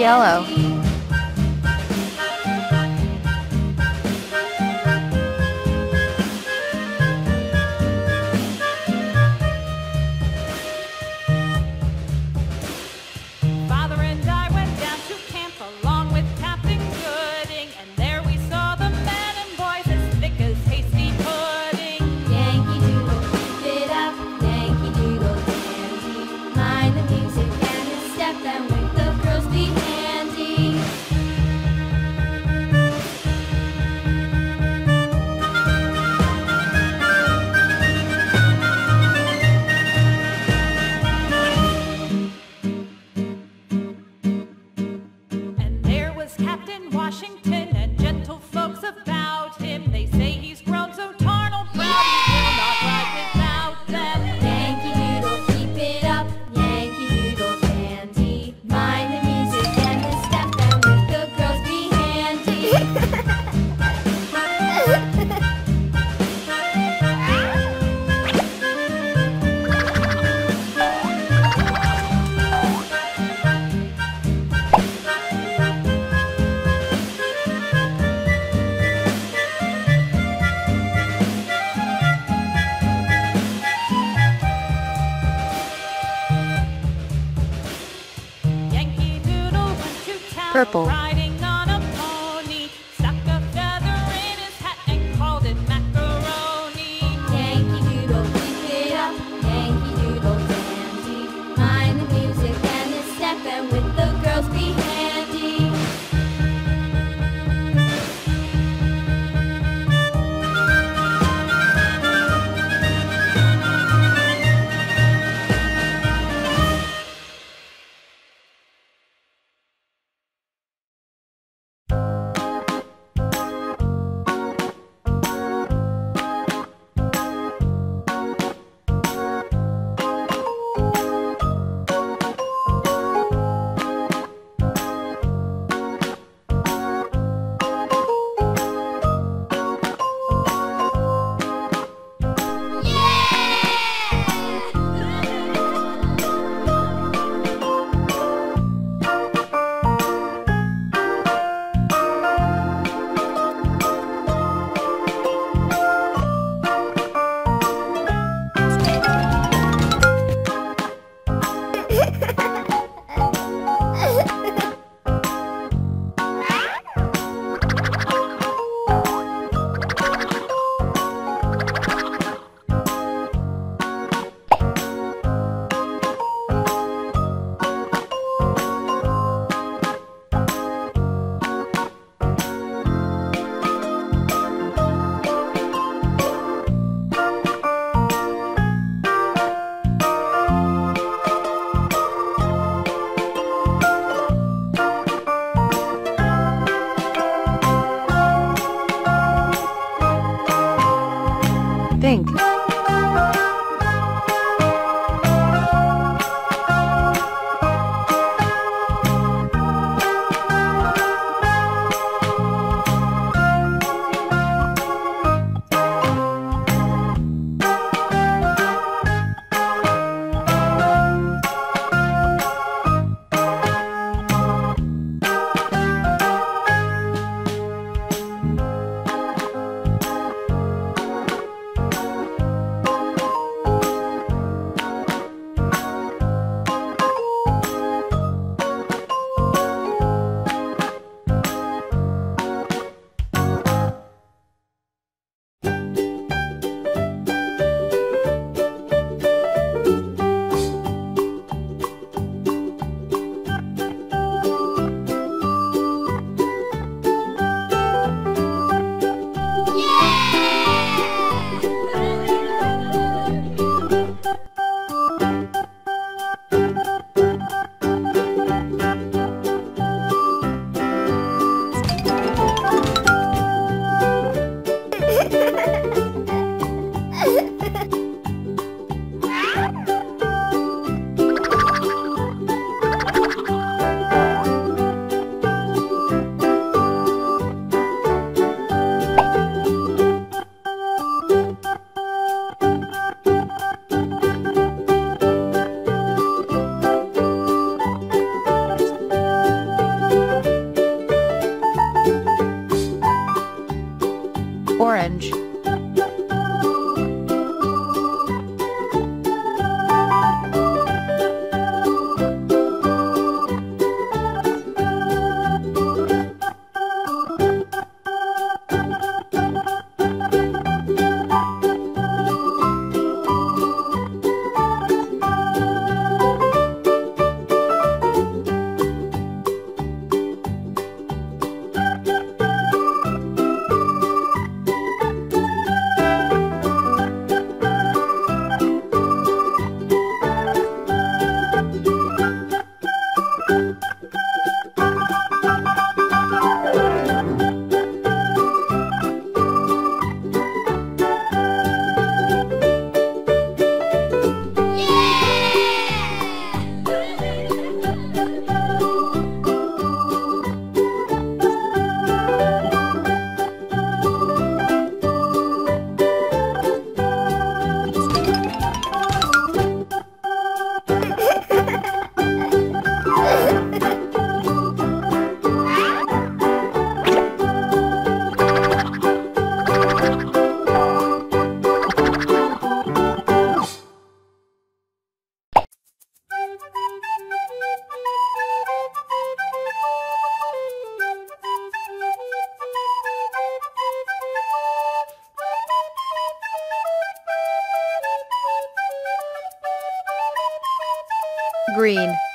yellow. Father and I went down to camp along with Captain Gooding, and there we saw the men and boys as thick as hasty pudding. Yankee Doodle, keep it up, Yankee Doodle dandy. Mind the music and the step, and with the girls be handy. And there was Captain Washington and gentle folks about him. They say he's grown so tarnal proud he will not ride without them. Yankee Doodle, keep it up, Yankee Doodle dandy. Mind the music and the step, and with the girls be handy. Yankee Doodle went to town Purple. riding on a pony, stuck a feather in his hat and called it macaroni. Yankee Doodle, keep it up, Yankee Doodle dandy. Mind the music and the step, and with the girls be handy. green.